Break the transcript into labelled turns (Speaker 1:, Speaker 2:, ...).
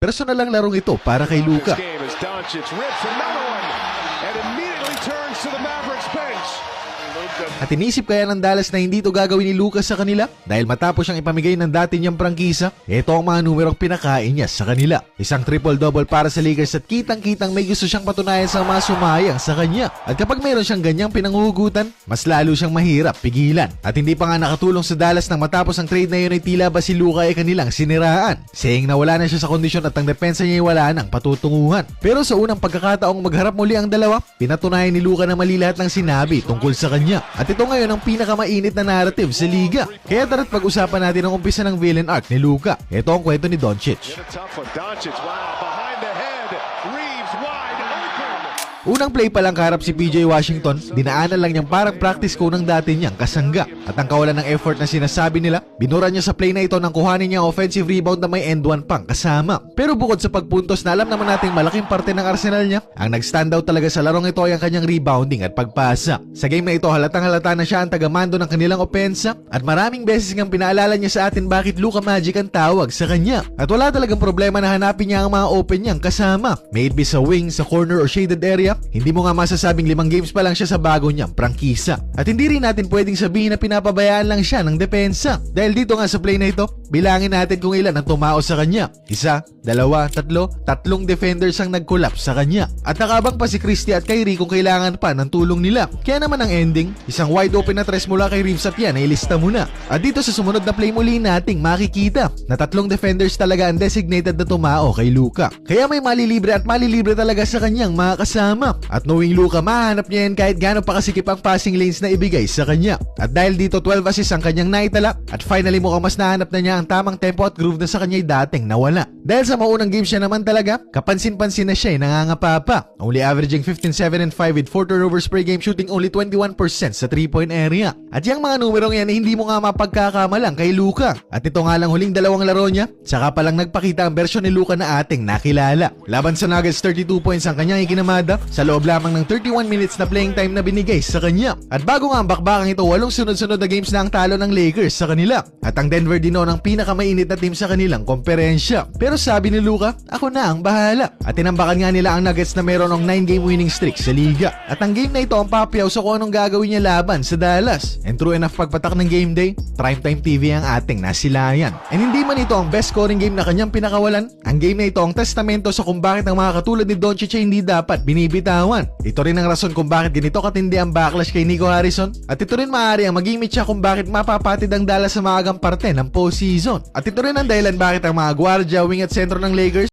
Speaker 1: personal lang larong ito para kay Luka. At inisip kaya ng Dallas na hindi ito gagawin ni Luka sa kanila dahil matapos siyang ipamigay ng dati niyang prangkisa, ito ang mga numerong pinakain niya sa kanila. Isang triple-double para sa Lakers at kitang-kitang may gusto siyang patunayan sa mga sumayang sa kanya. At kapag mayroon siyang ganyang pinanghuhugutan, mas lalo siyang mahirap pigilan. At hindi pa nga nakatulong sa Dallas nang matapos ang trade na yun ay tila ba si Luka ay kanilang siniraan. Saying na wala na siya sa kondisyon at ang depensa niya ay wala nang patutunguhan. Pero sa unang pagkakataong magharap muli ang dalawa, pinatunayan ni Luka na mali lahat ng sinabi tungkol sa kanya. At ito ngayon ang pinakamainit na narrative sa liga. Kaya tara't pag-usapan natin ang umpisa ng villain arc ni Luka. Ito ang kwento ni Doncic. Unang play pa lang kaharap si PJ Washington, dinaanan lang niyang parang practice ko ng dati niyang kasangga. At ang kawalan ng effort na sinasabi nila, binura niya sa play na ito nang kuhanin niya ang offensive rebound na may end one pang kasama. Pero bukod sa pagpuntos na alam naman nating malaking parte ng arsenal niya, ang nag-standout talaga sa larong ito ay ang kanyang rebounding at pagpasa. Sa game na ito halatang halata na siya ang tagamando ng kanilang opensa at maraming beses ngang pinaalala niya sa atin bakit Luka Magic ang tawag sa kanya. At wala talagang problema na hanapin niya ang mga open niyang kasama. May it be sa wing, sa corner o shaded area, hindi mo nga masasabing 5 games pa lang siya sa bago niyang prangkisa. At hindi rin natin pwedeng sabihin na pinapabayaan lang siya ng depensa. Dahil dito nga sa play na ito, bilangin natin kung ilan ang tumao sa kanya. 1, 2, 3, 3 defenders ang nag-collapse sa kanya. At nakabang pa si Christie at Kyrie kung kailangan pa ng tulong nila. Kaya naman ang ending, isang wide open na tres mula kay Reeves at yan ay ilista mo na. At dito sa sumunod na play muli nating makikita na 3 defenders talaga ang designated na tumao kay Luka. Kaya may malilibre at malilibre talaga sa kanyang mga kasama. At knowing Luka, mahanap niya yan kahit gaano pa kasikip ang passing lanes na ibigay sa kanya. At dahil dito 12 assists ang kanyang naitala at finally mukhang mas nahanap na niya ang tamang tempo at groove na sa kanya'y dating nawala. Dahil sa maunang game siya naman talaga, kapansin-pansin na siya ay nangangapa pa. Only averaging 15, 7, and 5 with 4 turnovers per game, shooting only 21% sa 3-point area. At yung mga numerong yan hindi mo nga mapagkakamalang kay Luka. At ito nga lang huling 2 laro niya, saka palang nagpakita ang bersyon ni Luka na ating nakilala. Laban sa Nuggets, 32 points ang kanyang ikinamada sa loob lamang ng 31 minutes na playing time na binigay sa kanya. At bago nga ang bakbakang ito, 8 sunod-sunod na games na ang talo ng Lakers sa kanila. At ang Denver din noon ang pinakamainit na team sa kanilang komperensya. Pero sabi ni Luka, ako na ang bahala. At tinambakan nga nila ang Nuggets na meron ng 9-game winning streak sa liga. At ang game na ito ang papiyaw sa kung anong gagawin niya laban sa Dallas. And true enough, pagpatak ng game day, primetime TV ang ating nasilayan. And hindi man ito ang best scoring game na kanyang pinakawalan, ang game na ito ang testamento sa kung bakit ang mga katulad ni Doncic ay hindi dapat binibitawan. Ito rin ang rason kung bakit ganito katindi ang backlash kay Nico Harrison. At ito rin maaari ang maging mitya kung bakit mapapatid ang Dallas sa maagang parte ng postseason. At ito rin ang dahilan bakit ang mga gwardiya, wing at sentro ng Lakers